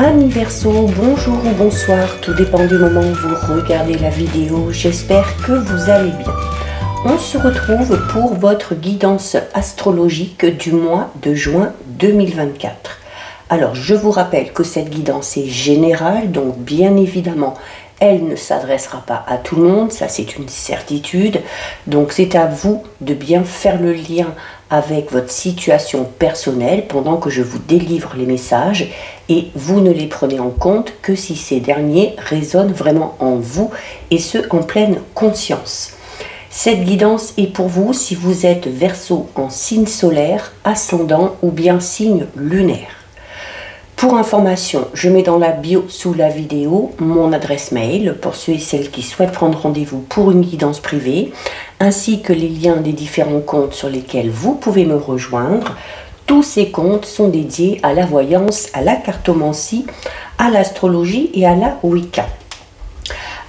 Amis Verseau, bonjour ou bonsoir, tout dépend du moment où vous regardez la vidéo, j'espère que vous allez bien. On se retrouve pour votre guidance astrologique du mois de juin 2024. Alors je vous rappelle que cette guidance est générale, donc bien évidemment elle ne s'adressera pas à tout le monde, ça c'est une certitude, donc c'est à vous de bien faire le lien avec votre situation personnelle pendant que je vous délivre les messages et vous ne les prenez en compte que si ces derniers résonnent vraiment en vous et ce en pleine conscience. Cette guidance est pour vous si vous êtes Verseau en signe solaire, ascendant ou bien signe lunaire. Pour information, je mets dans la bio sous la vidéo mon adresse mail pour ceux et celles qui souhaitent prendre rendez-vous pour une guidance privée, ainsi que les liens des différents comptes sur lesquels vous pouvez me rejoindre. Tous ces comptes sont dédiés à la voyance, à la cartomancie, à l'astrologie et à la Wicca.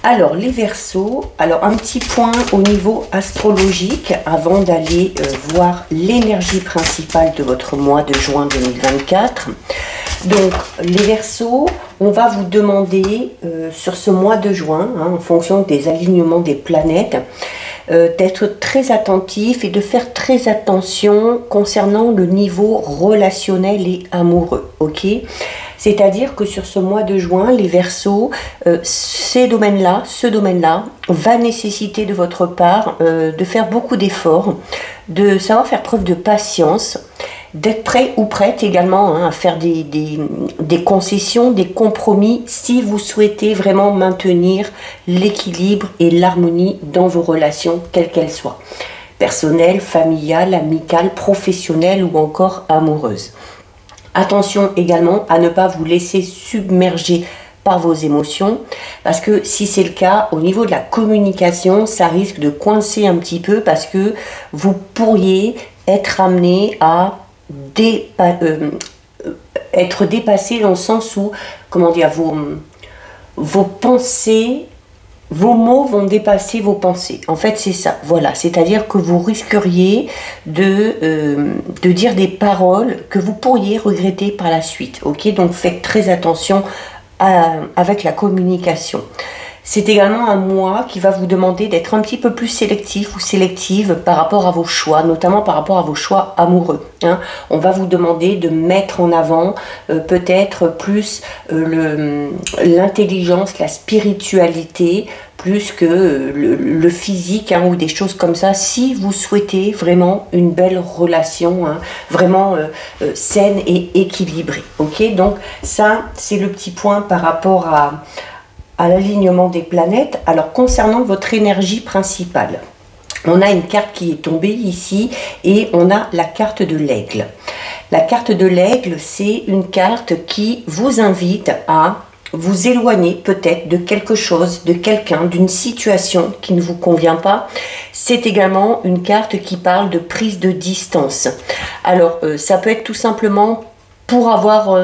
Alors les Verseaux, alors un petit point au niveau astrologique avant d'aller voir l'énergie principale de votre mois de juin 2024. Donc les Verseaux, on va vous demander sur ce mois de juin, en fonction des alignements des planètes, d'être très attentif et de faire très attention concernant le niveau relationnel et amoureux, ok? C'est-à-dire que sur ce mois de juin, les Verseaux, ce domaine-là va nécessiter de votre part de faire beaucoup d'efforts, de savoir faire preuve de patience, d'être prêt ou prête également à faire des concessions, des compromis si vous souhaitez vraiment maintenir l'équilibre et l'harmonie dans vos relations, quelles qu'elles soient. Personnelles, familiales, amicales, professionnelles ou encore amoureuses. Attention également à ne pas vous laisser submerger par vos émotions, parce que si c'est le cas, au niveau de la communication, ça risque de coincer un petit peu parce que vous pourriez être amené à être dépassé dans le sens où, comment dire, vos pensées, vos mots vont dépasser vos pensées. En fait, c'est ça. Voilà. C'est-à-dire que vous risqueriez de dire des paroles que vous pourriez regretter par la suite. Ok? Donc, faites très attention avec la communication. C'est également un mois qui va vous demander d'être un petit peu plus sélectif ou sélective par rapport à vos choix, notamment par rapport à vos choix amoureux. On va vous demander de mettre en avant peut-être plus l'intelligence, la spiritualité, plus que le physique ou des choses comme ça, si vous souhaitez vraiment une belle relation, vraiment saine et équilibrée. Ok, donc ça, c'est le petit point par rapport à l'alignement des planètes. Alors concernant votre énergie principale, on a une carte qui est tombée ici et on a la carte de l'aigle. La carte de l'aigle, c'est une carte qui vous invite à vous éloigner peut-être de quelque chose, de quelqu'un, d'une situation qui ne vous convient pas. C'est également une carte qui parle de prise de distance. Alors ça peut être tout simplement pour avoir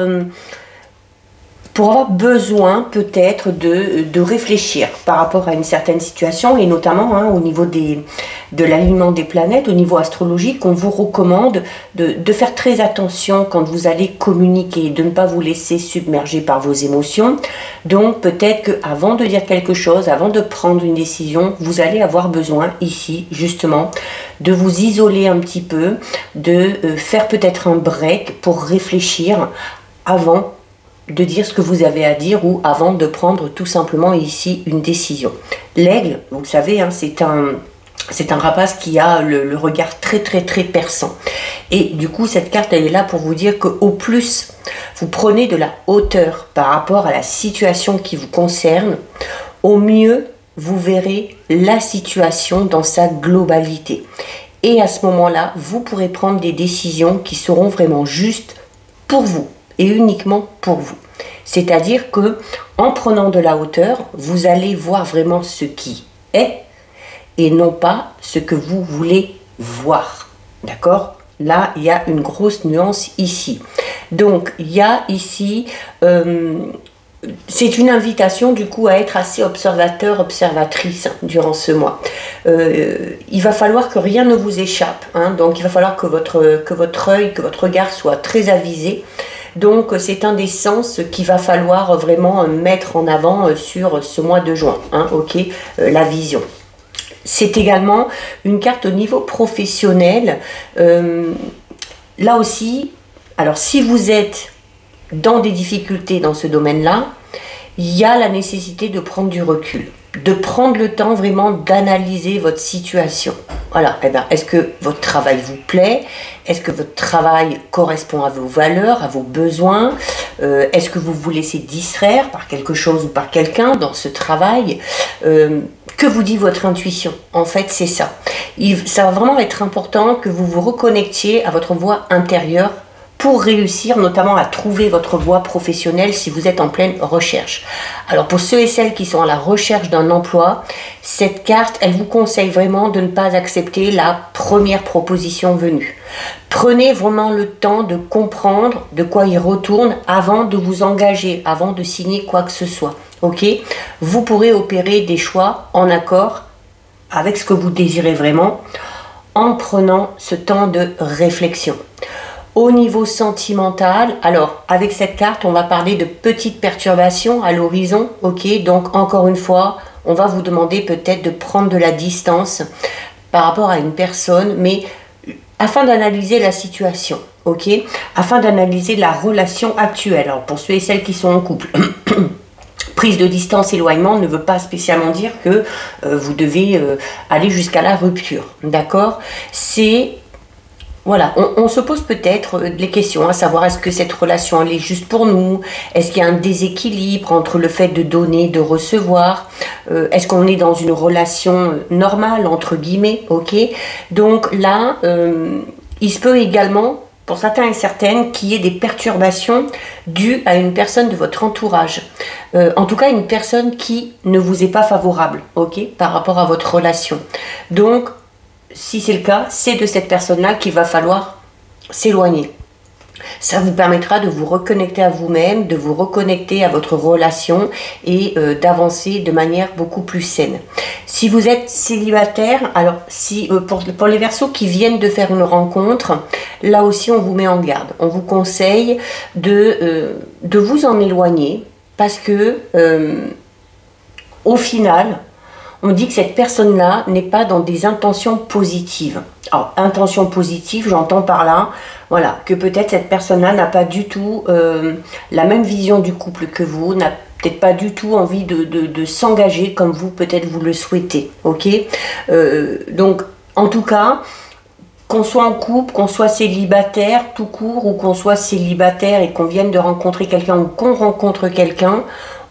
besoin peut-être de réfléchir par rapport à une certaine situation et notamment au niveau de l'alignement des planètes, au niveau astrologique, on vous recommande de faire très attention quand vous allez communiquer, de ne pas vous laisser submerger par vos émotions. Donc peut-être qu'avant de dire quelque chose, avant de prendre une décision, vous allez avoir besoin ici justement de vous isoler un petit peu, de faire peut-être un break pour réfléchir avant de dire ce que vous avez à dire ou avant de prendre tout simplement ici une décision. L'aigle, vous le savez, c'est un rapace qui a le regard très perçant. Et du coup, cette carte, elle est là pour vous dire qu'au plus vous prenez de la hauteur par rapport à la situation qui vous concerne, au mieux vous verrez la situation dans sa globalité. Et à ce moment-là, vous pourrez prendre des décisions qui seront vraiment justes pour vous et uniquement pour vous. C'est-à-dire que en prenant de la hauteur, vous allez voir vraiment ce qui est et non pas ce que vous voulez voir. D'accord? Là, il y a une grosse nuance ici. Donc, il y a ici, c'est une invitation du coup à être assez observateur, observatrice durant ce mois. Il va falloir que rien ne vous échappe. Donc, il va falloir que votre œil, que votre regard soit très avisé. Donc c'est un des sens qu'il va falloir vraiment mettre en avant sur ce mois de juin, hein, ok, la vision. C'est également une carte au niveau professionnel. Là aussi, alors si vous êtes dans des difficultés dans ce domaine-là, il y a la nécessité de prendre du recul, de prendre le temps vraiment d'analyser votre situation. Voilà, eh bien, est-ce que votre travail vous plaît? Est-ce que votre travail correspond à vos valeurs, à vos besoins? Est-ce que vous vous laissez distraire par quelque chose ou par quelqu'un dans ce travail? Que vous dit votre intuition? En fait, c'est ça. Ça va vraiment être important que vous vous reconnectiez à votre voix intérieure pour réussir notamment à trouver votre voie professionnelle si vous êtes en pleine recherche. Alors pour ceux et celles qui sont à la recherche d'un emploi, cette carte, elle vous conseille vraiment de ne pas accepter la première proposition venue. Prenez vraiment le temps de comprendre de quoi il retourne avant de vous engager, avant de signer quoi que ce soit. Ok? Vous pourrez opérer des choix en accord avec ce que vous désirez vraiment en prenant ce temps de réflexion. Au niveau sentimental, alors avec cette carte, on va parler de petites perturbations à l'horizon, ok? Donc encore une fois, on va vous demander peut-être de prendre de la distance par rapport à une personne, mais afin d'analyser la situation, ok? Afin d'analyser la relation actuelle. Alors pour ceux et celles qui sont en couple, prise de distance, éloignement ne veut pas spécialement dire que vous devez aller jusqu'à la rupture, d'accord? C'est... Voilà, on se pose peut-être des questions, à savoir est-ce que cette relation elle est juste pour nous? Est-ce qu'il y a un déséquilibre entre le fait de donner, de recevoir? Est-ce qu'on est dans une relation normale, entre guillemets, ok? Donc là, il se peut également, pour certains et certaines, qu'il y ait des perturbations dues à une personne de votre entourage. En tout cas, une personne qui ne vous est pas favorable, ok, par rapport à votre relation. Donc, si c'est le cas, c'est de cette personne-là qu'il va falloir s'éloigner. Ça vous permettra de vous reconnecter à vous-même, de vous reconnecter à votre relation et d'avancer de manière beaucoup plus saine. Si vous êtes célibataire, alors si pour les Verseaux qui viennent de faire une rencontre, là aussi on vous met en garde. On vous conseille de vous en éloigner parce que au final, on dit que cette personne-là n'est pas dans des intentions positives. Alors, intentions positives, j'entends par là, voilà, que peut-être cette personne-là n'a pas du tout la même vision du couple que vous, n'a peut-être pas du tout envie de s'engager comme vous, peut-être vous le souhaitez, ok? Donc, en tout cas, qu'on soit en couple, qu'on soit célibataire tout court, ou qu'on soit célibataire et qu'on vienne de rencontrer quelqu'un ou qu'on rencontre quelqu'un,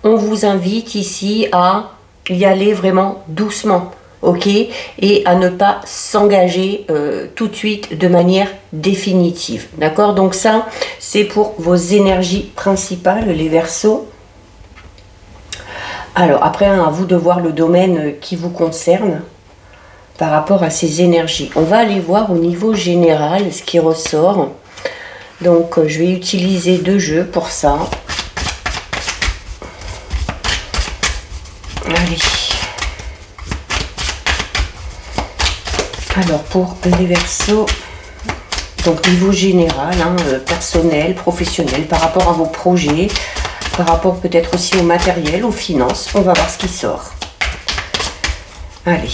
on vous invite ici à y aller vraiment doucement, ok, et à ne pas s'engager tout de suite de manière définitive, d'accord? Donc ça, c'est pour vos énergies principales, les Verseaux. Alors après, à vous de voir le domaine qui vous concerne par rapport à ces énergies. On va aller voir au niveau général ce qui ressort. Donc je vais utiliser 2 jeux pour ça. Allez. Alors pour les Verseaux, donc niveau général, hein, personnel, professionnel, par rapport à vos projets, par rapport peut-être aussi au matériel, aux finances, on va voir ce qui sort. Allez.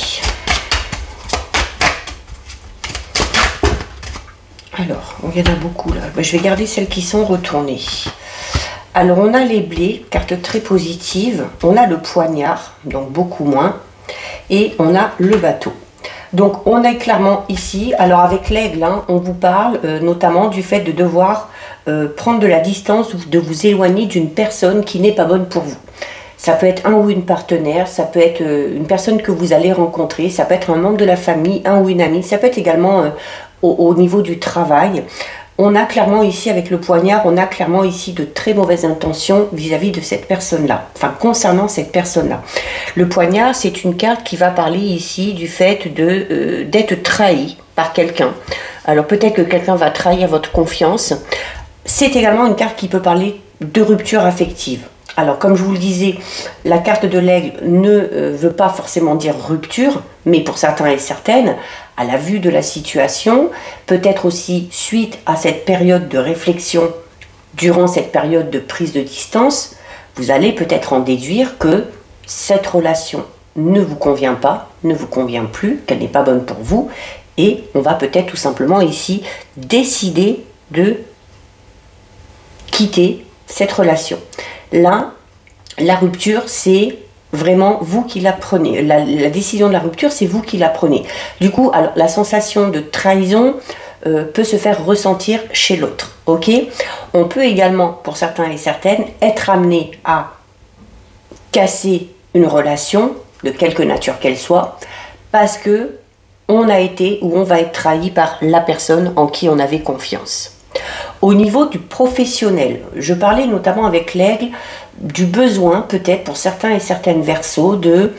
Alors, il y en a beaucoup là. Je vais garder celles qui sont retournées. Alors, on a les blés, carte très positive. On a le poignard, donc beaucoup moins. Et on a le bateau. Donc, on est clairement ici. Alors, avec l'aigle, hein, on vous parle notamment du fait de devoir prendre de la distance ou de vous éloigner d'une personne qui n'est pas bonne pour vous. Ça peut être un ou une partenaire, ça peut être une personne que vous allez rencontrer, ça peut être un membre de la famille, un ou une amie, ça peut être également au niveau du travail. On a clairement ici, avec le poignard, on a clairement ici de très mauvaises intentions vis-à-vis de cette personne-là. Enfin, concernant cette personne-là. Le poignard, c'est une carte qui va parler ici du fait d'être trahi par quelqu'un. Alors, peut-être que quelqu'un va trahir votre confiance. C'est également une carte qui peut parler de rupture affective. Alors, comme je vous le disais, la carte de l'aigle ne veut pas forcément dire rupture, mais pour certains et certaines, à la vue de la situation, peut-être aussi suite à cette période de réflexion durant cette période de prise de distance, vous allez peut-être en déduire que cette relation ne vous convient pas, ne vous convient plus, qu'elle n'est pas bonne pour vous, et on va peut-être tout simplement ici décider de quitter cette relation. Là, la rupture, c'est vraiment vous qui la prenez. La décision de la rupture, c'est vous qui la prenez. Du coup, alors, la sensation de trahison peut se faire ressentir chez l'autre. Ok ? On peut également, pour certains et certaines, être amené à casser une relation, de quelque nature qu'elle soit, parce que on a été ou on va être trahi par la personne en qui on avait confiance. Au niveau du professionnel, je parlais notamment avec l'aigle du besoin peut-être pour certains et certaines verseaux de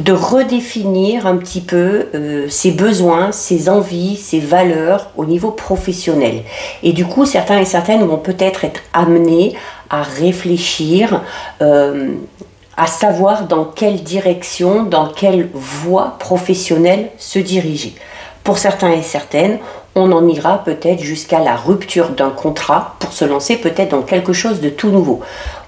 redéfinir un petit peu ses besoins, ses envies, ses valeurs au niveau professionnel. Et du coup, certains et certaines vont peut-être être amenés à réfléchir, à savoir dans quelle direction, dans quelle voie professionnelle se diriger. Pour certains et certaines, on en ira peut-être jusqu'à la rupture d'un contrat pour se lancer peut-être dans quelque chose de tout nouveau.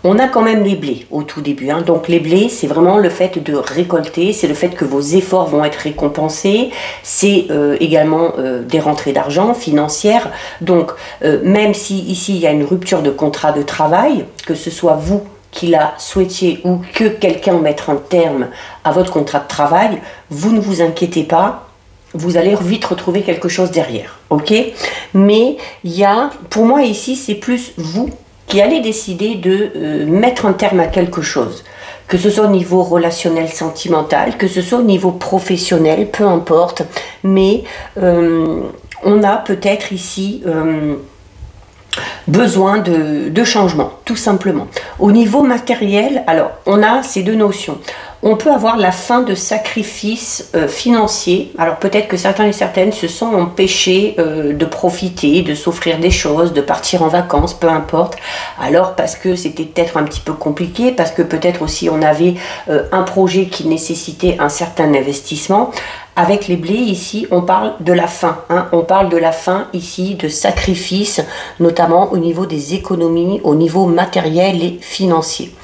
On a quand même les blés au tout début, hein. Donc les blés, c'est vraiment le fait de récolter, c'est le fait que vos efforts vont être récompensés, c'est également des rentrées d'argent financières. Donc même si ici il y a une rupture de contrat de travail, que ce soit vous qui la souhaitiez ou que quelqu'un mette un terme à votre contrat de travail, vous ne vous inquiétez pas, vous allez vite retrouver quelque chose derrière, ok? Mais il y a, pour moi ici, c'est plus vous qui allez décider de mettre un terme à quelque chose, que ce soit au niveau relationnel, sentimental, que ce soit au niveau professionnel, peu importe, mais on a peut-être ici besoin de changement, tout simplement. Au niveau matériel, alors, on a ces deux notions. On peut avoir la fin de sacrifices financiers. Alors peut-être que certains et certaines se sont empêchés de profiter, de s'offrir des choses, de partir en vacances, peu importe. Alors parce que c'était peut-être un petit peu compliqué, parce que peut-être aussi on avait un projet qui nécessitait un certain investissement. Avec les blés, ici, on parle de la fin. Hein. On parle de la fin, ici, de sacrifices, notamment au niveau des économies, au niveau matériel et financier.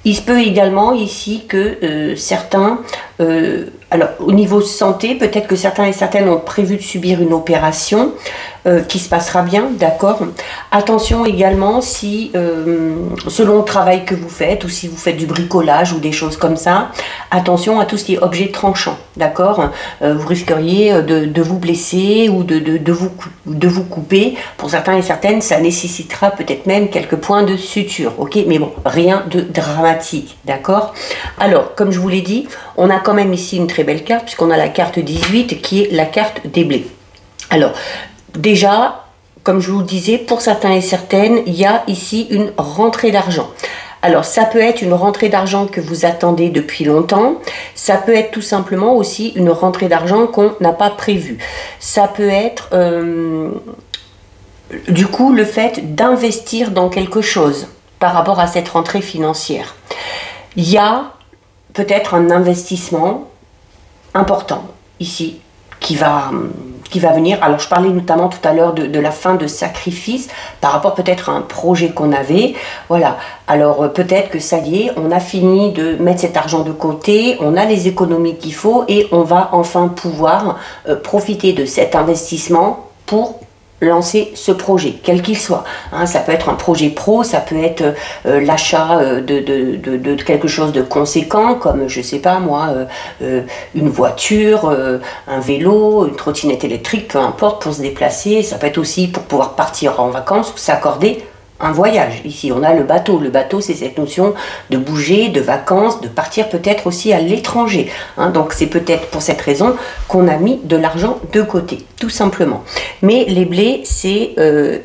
Il se peut également ici que certains, alors au niveau santé, peut-être que certains et certaines ont prévu de subir une opération qui se passera bien, d'accord. Attention également si, selon le travail que vous faites, ou si vous faites du bricolage ou des choses comme ça, attention à tout ce qui est objet tranchant, d'accord. Vous risqueriez de vous blesser ou de vous couper. Pour certains et certaines, ça nécessitera peut-être même quelques points de suture, ok. Mais bon, rien de dramatique, d'accord. Alors, comme je vous l'ai dit, on a quand même ici une très belle carte, puisqu'on a la carte 18 qui est la carte des blés. Alors, déjà, comme je vous le disais, pour certains et certaines, il y a ici une rentrée d'argent. Alors, ça peut être une rentrée d'argent que vous attendez depuis longtemps. Ça peut être tout simplement aussi une rentrée d'argent qu'on n'a pas prévue. Ça peut être, du coup, le fait d'investir dans quelque chose par rapport à cette rentrée financière. Il y a peut-être un investissement important ici qui va venir. Alors je parlais notamment tout à l'heure de la fin de sacrifice par rapport peut-être à un projet qu'on avait. Voilà, alors peut-être que ça y est, on a fini de mettre cet argent de côté, on a les économies qu'il faut et on va enfin pouvoir profiter de cet investissement pour lancer ce projet, quel qu'il soit. Hein, ça peut être un projet pro, ça peut être l'achat de quelque chose de conséquent, comme, je sais pas moi, une voiture, un vélo, une trottinette électrique, peu importe, pour se déplacer. Ça peut être aussi pour pouvoir partir en vacances ou s'accorder un voyage. Ici, on a le bateau. Le bateau, c'est cette notion de bouger, de vacances, de partir peut-être aussi à l'étranger. Hein, donc, c'est peut-être pour cette raison qu'on a mis de l'argent de côté, tout simplement. Mais les blés, c'est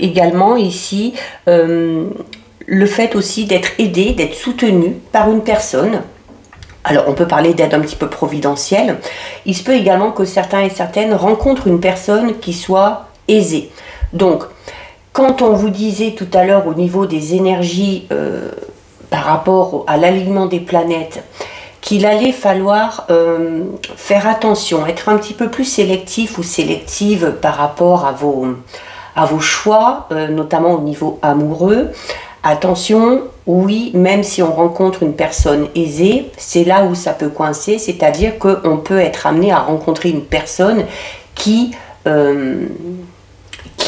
également ici le fait aussi d'être aidé, d'être soutenu par une personne. Alors, on peut parler d'aide un petit peu providentielle. Il se peut également que certains et certaines rencontrent une personne qui soit aisée. Donc, quand on vous disait tout à l'heure au niveau des énergies par rapport à l'alignement des planètes, qu'il allait falloir faire attention, être un petit peu plus sélectif ou sélective par rapport à vos choix, notamment au niveau amoureux. Attention, oui, même si on rencontre une personne aisée, c'est là où ça peut coincer, c'est-à-dire qu'on peut être amené à rencontrer une personne qui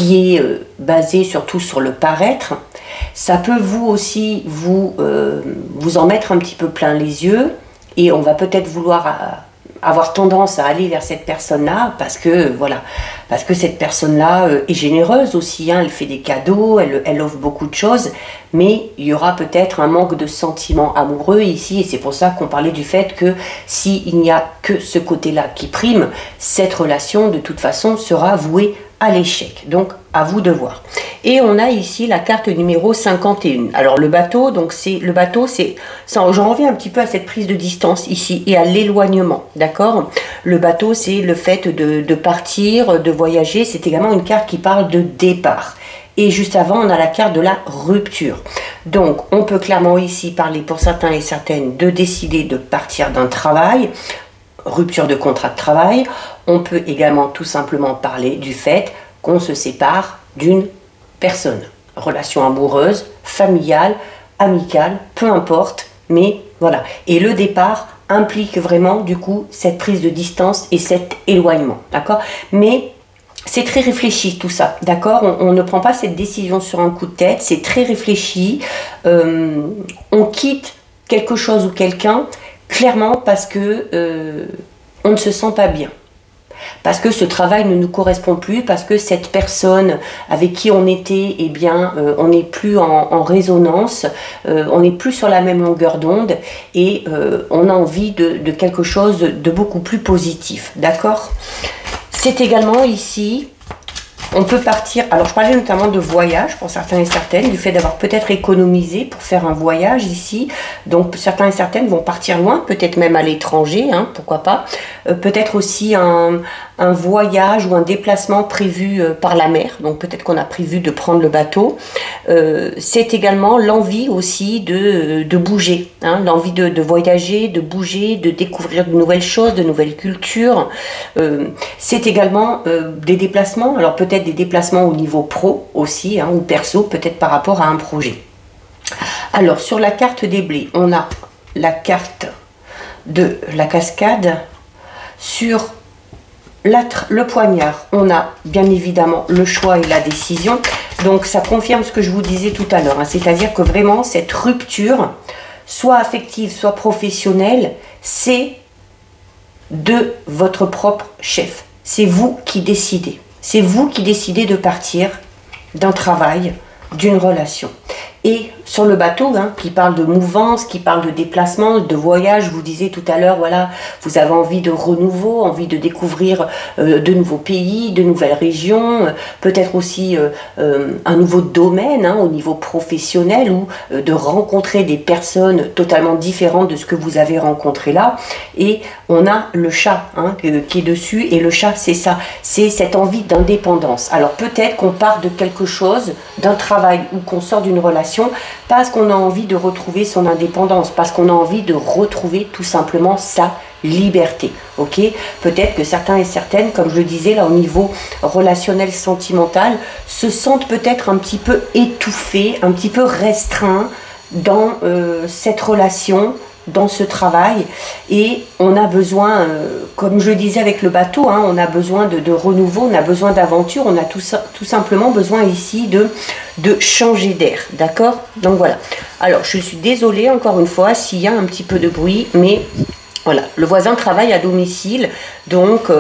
est basée surtout sur le paraître. Ça peut vous aussi vous en mettre un petit peu plein les yeux, et on va peut-être vouloir avoir tendance à aller vers cette personne-là parce que voilà, parce que cette personne-là est généreuse aussi, hein, elle fait des cadeaux, elle offre beaucoup de choses, mais il y aura peut-être un manque de sentiments amoureux ici, et c'est pour ça qu'on parlait du fait que s'il n'y a que ce côté-là qui prime, cette relation de toute façon sera vouée à l'échec. Donc à vous de voir. Et on a ici la carte numéro 51. Alors le bateau, donc c'est j'en reviens un petit peu à cette prise de distance ici et à l'éloignement, d'accord? Le bateau, c'est le fait de partir, de voyager. C'est également une carte qui parle de départ. Et juste avant, on a la carte de la rupture. Donc, on peut clairement ici parler pour certains et certaines de décider de partir d'un travail, rupture de contrat de travail. On peut également tout simplement parler du fait qu'on se sépare d'une personne. Relation amoureuse, familiale, amicale, peu importe, mais voilà. Et le départ implique vraiment, du coup, cette prise de distance et cet éloignement, d'accord? Mais c'est très réfléchi tout ça, d'accord? On ne prend pas cette décision sur un coup de tête, c'est très réfléchi. On quitte quelque chose ou quelqu'un clairement parce que on ne se sent pas bien. Parce que ce travail ne nous correspond plus, parce que cette personne avec qui on était, eh bien, on n'est plus en résonance, on n'est plus sur la même longueur d'onde, et on a envie de quelque chose de beaucoup plus positif, d'accord? C'est également ici, on peut partir, alors je parlais notamment de voyage pour certains et certaines, du fait d'avoir peut-être économisé pour faire un voyage ici, donc certains et certaines vont partir loin, peut-être même à l'étranger, hein, pourquoi pas, peut-être aussi un voyage ou un déplacement prévu par la mer, donc peut-être qu'on a prévu de prendre le bateau. C'est également l'envie aussi de bouger, hein, l'envie de voyager, de bouger, de découvrir de nouvelles choses, de nouvelles cultures. C'est également des déplacements, alors peut-être des déplacements au niveau pro aussi, hein, ou perso, peut-être par rapport à un projet. Alors sur la carte des blés, on a la carte de la cascade. Sur le poignard, on a bien évidemment le choix et la décision. Donc ça confirme ce que je vous disais tout à l'heure, hein, c'est-à-dire que vraiment cette rupture, soit affective, soit professionnelle, c'est de votre propre chef. C'est vous qui décidez. C'est vous qui décidez de partir d'un travail, d'une relation. Et sur le bateau, hein, qui parle de mouvance, qui parle de déplacement, de voyage, je vous disais tout à l'heure, voilà, vous avez envie de renouveau, envie de découvrir de nouveaux pays, de nouvelles régions, peut-être aussi un nouveau domaine, hein, au niveau professionnel, ou de rencontrer des personnes totalement différentes de ce que vous avez rencontré là. Et on a le chat, hein, qui est dessus, et le chat, c'est ça, c'est cette envie d'indépendance. Alors peut-être qu'on part de quelque chose, d'un travail, ou qu'on sort d'une relation, parce qu'on a envie de retrouver son indépendance, parce qu'on a envie de retrouver tout simplement sa liberté, ok? Peut-être que certains et certaines, comme je le disais là au niveau relationnel, sentimental, se sentent peut-être un petit peu étouffés, un petit peu restreints dans cette relation, dans ce travail, et on a besoin, comme je le disais avec le bateau, hein, on a besoin de renouveau, on a besoin d'aventure, on a tout simplement besoin ici de changer d'air, d'accord? Donc voilà, alors je suis désolée encore une fois s'il y a un petit peu de bruit, mais voilà, le voisin travaille à domicile, donc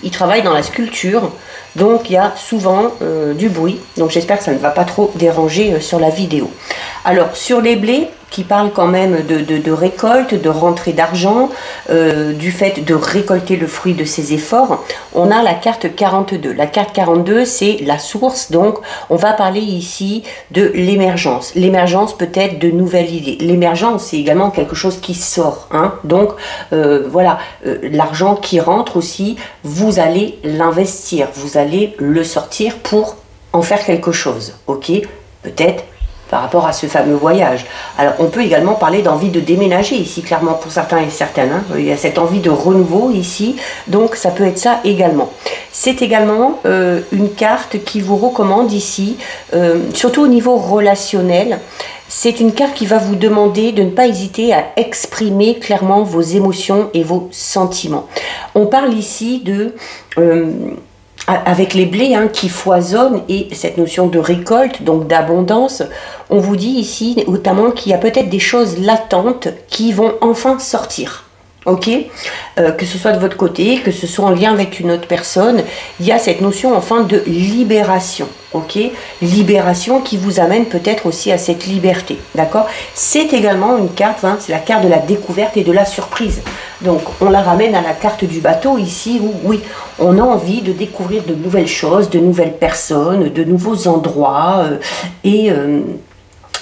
il travaille dans la sculpture, donc il y a souvent du bruit, donc j'espère que ça ne va pas trop déranger sur la vidéo. Alors sur les blés, qui parle quand même de récolte, de rentrée d'argent, du fait de récolter le fruit de ses efforts, on a la carte 42. La carte 42, c'est la source, donc on va parler ici de l'émergence. L'émergence peut-être de nouvelles idées. L'émergence, c'est également quelque chose qui sort, hein. Donc voilà, l'argent qui rentre aussi, vous allez l'investir, vous allez le sortir pour en faire quelque chose, ok? Peut-être par rapport à ce fameux voyage. Alors on peut également parler d'envie de déménager ici, clairement pour certains et certaines, hein. Il y a cette envie de renouveau ici, donc ça peut être ça également. C'est également une carte qui vous recommande ici, surtout au niveau relationnel. C'est une carte qui va vous demander de ne pas hésiter à exprimer clairement vos émotions et vos sentiments. On parle ici de... avec les blés hein, qui foisonnent et cette notion de récolte, donc d'abondance, on vous dit ici notamment qu'il y a peut-être des choses latentes qui vont enfin sortir. Ok, que ce soit de votre côté, que ce soit en lien avec une autre personne, il y a cette notion enfin de libération. Ok, libération qui vous amène peut-être aussi à cette liberté. D'accord, c'est également une carte, hein, c'est la carte de la découverte et de la surprise. Donc on la ramène à la carte du bateau ici où oui, on a envie de découvrir de nouvelles choses, de nouvelles personnes, de nouveaux endroits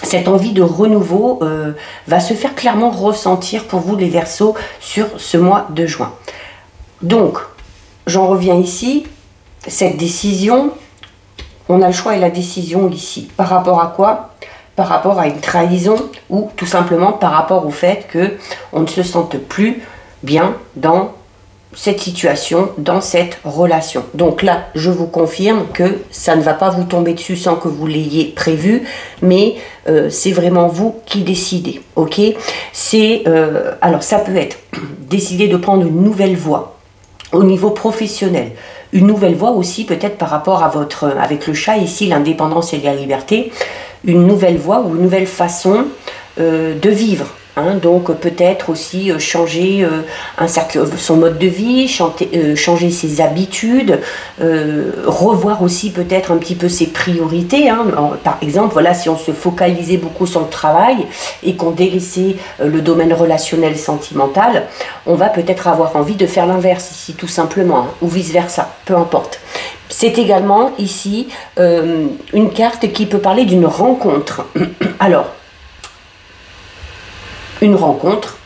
cette envie de renouveau va se faire clairement ressentir pour vous les Verseaux sur ce mois de juin. Donc, j'en reviens ici, cette décision, on a le choix et la décision ici. Par rapport à quoi? Par rapport à une trahison ou tout simplement par rapport au fait qu'on ne se sente plus bien dans cette situation, dans cette relation. Donc là, je vous confirme que ça ne va pas vous tomber dessus sans que vous l'ayez prévu, mais c'est vraiment vous qui décidez, ok? Alors ça peut être décider de prendre une nouvelle voie au niveau professionnel, une nouvelle voie aussi peut-être par rapport à avec le chat ici, l'indépendance et la liberté, une nouvelle voie ou une nouvelle façon de vivre. Hein, donc peut-être aussi changer son mode de vie, changer ses habitudes, revoir aussi peut-être un petit peu ses priorités. Hein. Par exemple, voilà, si on se focalisait beaucoup sur le travail et qu'on délaissait le domaine relationnel sentimental, on va peut-être avoir envie de faire l'inverse ici tout simplement, hein, ou vice-versa, peu importe. C'est également ici une carte qui peut parler d'une rencontre. Alors, une rencontre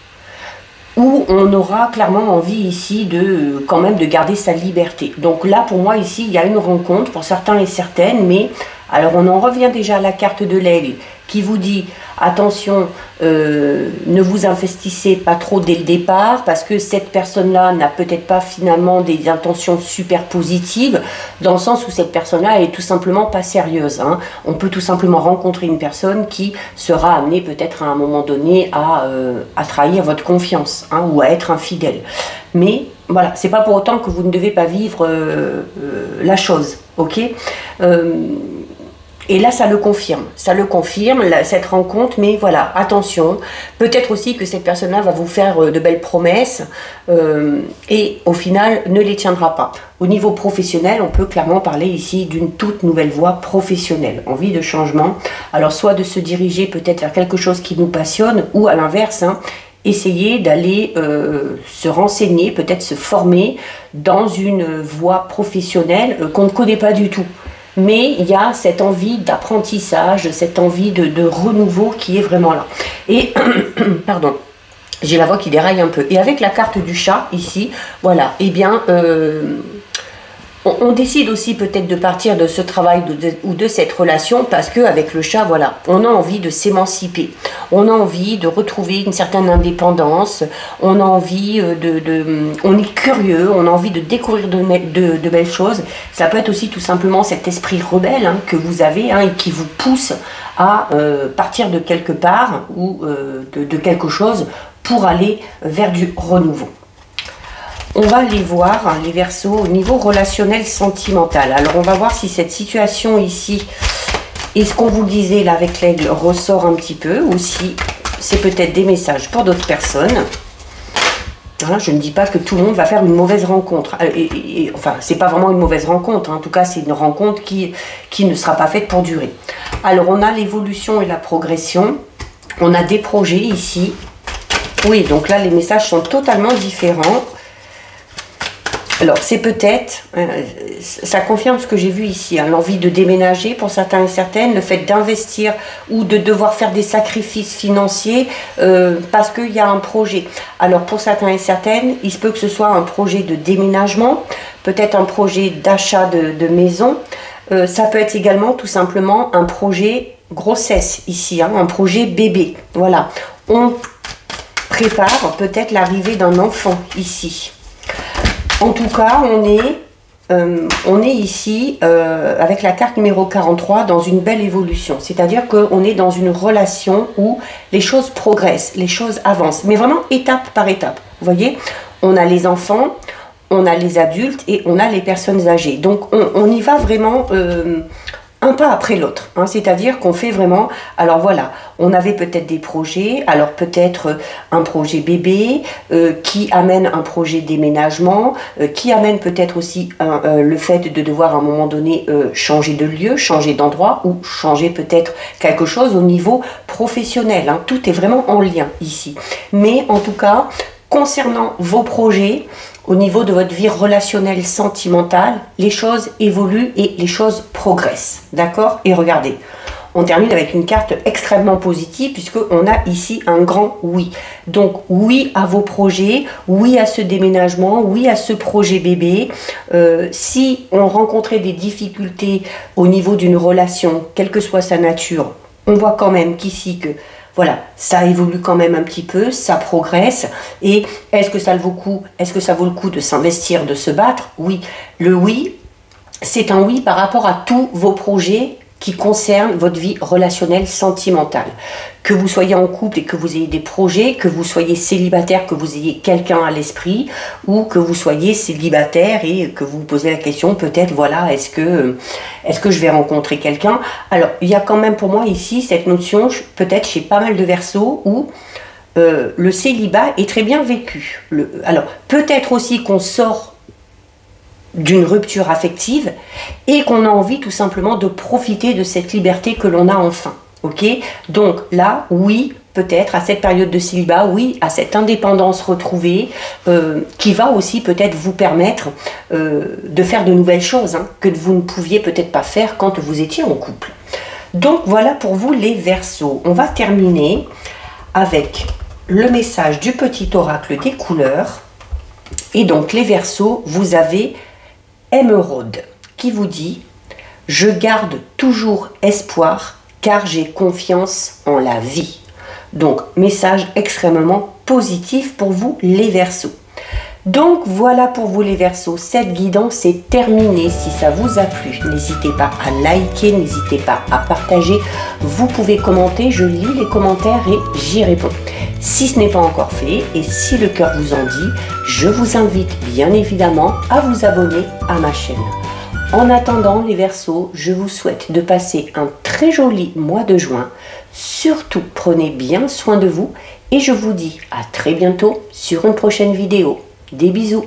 où on aura clairement envie ici de quand même de garder sa liberté. Donc là pour moi ici il y a une rencontre pour certains et certaines, mais alors on en revient déjà à la carte de l'aigle qui vous dit attention, ne vous investissez pas trop dès le départ parce que cette personne-là n'a peut-être pas finalement des intentions super positives, dans le sens où cette personne-là est tout simplement pas sérieuse. Hein. On peut tout simplement rencontrer une personne qui sera amenée peut-être à un moment donné à trahir votre confiance, hein, ou à être infidèle. Mais voilà, c'est pas pour autant que vous ne devez pas vivre la chose, ok? Et là, ça le confirme, cette rencontre, mais voilà, attention, peut-être aussi que cette personne-là va vous faire de belles promesses et au final, ne les tiendra pas. Au niveau professionnel, on peut clairement parler ici d'une toute nouvelle voie professionnelle, envie de changement. Alors, soit de se diriger peut-être vers quelque chose qui nous passionne, ou à l'inverse, hein, essayer d'aller se renseigner, peut-être se former dans une voie professionnelle qu'on ne connaît pas du tout. Mais il y a cette envie d'apprentissage, cette envie de renouveau qui est vraiment là. Et, pardon, j'ai la voix qui déraille un peu. Et avec la carte du chat, ici, voilà, eh bien, on décide aussi peut-être de partir de ce travail ou de cette relation parce qu'avec le chat, voilà, on a envie de s'émanciper. On a envie de retrouver une certaine indépendance. On a envie on est curieux, on a envie de découvrir de belles choses. Ça peut être aussi tout simplement cet esprit rebelle hein, que vous avez hein, et qui vous pousse à partir de quelque part ou de quelque chose pour aller vers du renouveau. On va les voir, hein, les Verseaux, au niveau relationnel sentimental. Alors, on va voir si cette situation ici, et ce qu'on vous disait là avec l'aigle, ressort un petit peu, ou si c'est peut-être des messages pour d'autres personnes. Hein, je ne dis pas que tout le monde va faire une mauvaise rencontre. Enfin, c'est pas vraiment une mauvaise rencontre. Hein. En tout cas, c'est une rencontre qui ne sera pas faite pour durer. Alors, on a l'évolution et la progression. On a des projets ici. Oui, donc là, les messages sont totalement différents. Alors, c'est peut-être, ça confirme ce que j'ai vu ici, hein, l'envie de déménager pour certains et certaines, le fait d'investir ou de devoir faire des sacrifices financiers parce qu'il y a un projet. Alors, pour certains et certaines, il se peut que ce soit un projet de déménagement, peut-être un projet d'achat de maison. Ça peut être également tout simplement un projet grossesse ici, hein, un projet bébé. Voilà, on prépare peut-être l'arrivée d'un enfant ici. En tout cas, on est ici avec la carte numéro 43 dans une belle évolution. C'est-à-dire qu'on est dans une relation où les choses progressent, les choses avancent. Mais vraiment étape par étape. Vous voyez, on a les enfants, on a les adultes et on a les personnes âgées. Donc on y va vraiment un pas après l'autre, hein, c'est-à-dire qu'on fait vraiment, alors voilà, on avait peut-être des projets, alors peut-être un projet bébé qui amène un projet déménagement, qui amène peut-être aussi le fait de devoir à un moment donné changer de lieu, changer d'endroit ou changer peut-être quelque chose au niveau professionnel, hein. Tout est vraiment en lien ici. Mais en tout cas, concernant vos projets, au niveau de votre vie relationnelle sentimentale, les choses évoluent et les choses progressent. D'accord? Et regardez, on termine avec une carte extrêmement positive puisqu'on a ici un grand oui. Donc oui à vos projets, oui à ce déménagement, oui à ce projet bébé. Si on rencontrait des difficultés au niveau d'une relation, quelle que soit sa nature, on voit quand même qu'ici que voilà, ça évolue quand même un petit peu, ça progresse. Et est-ce que ça vaut le coup? Est-ce que ça vaut le coup de s'investir, de se battre? Oui. Le oui, c'est un oui par rapport à tous vos projets qui concernent votre vie relationnelle sentimentale. Que vous soyez en couple et que vous ayez des projets, que vous soyez célibataire, que vous ayez quelqu'un à l'esprit, ou que vous soyez célibataire et que vous vous posez la question, peut-être, voilà, est-ce que je vais rencontrer quelqu'un? Alors, il y a quand même pour moi ici cette notion, peut-être chez pas mal de Verseaux, où le célibat est très bien vécu. Alors, peut-être aussi qu'on sort d'une rupture affective et qu'on a envie tout simplement de profiter de cette liberté que l'on a enfin. Ok? Donc là, oui, peut-être à cette période de célibat, oui, à cette indépendance retrouvée qui va aussi peut-être vous permettre de faire de nouvelles choses hein, que vous ne pouviez peut-être pas faire quand vous étiez en couple. Donc voilà pour vous les Verseaux. On va terminer avec le message du petit oracle des couleurs. Et donc les Verseaux, vous avez Émeraude qui vous dit « Je garde toujours espoir car j'ai confiance en la vie ». Donc, message extrêmement positif pour vous les Verseaux. Donc, voilà pour vous les Verseaux. Cette guidance est terminée. Si ça vous a plu, n'hésitez pas à liker, n'hésitez pas à partager. Vous pouvez commenter, je lis les commentaires et j'y réponds. Si ce n'est pas encore fait et si le cœur vous en dit, je vous invite bien évidemment à vous abonner à ma chaîne. En attendant les Verseaux, je vous souhaite de passer un très joli mois de juin. Surtout, prenez bien soin de vous et je vous dis à très bientôt sur une prochaine vidéo. Des bisous!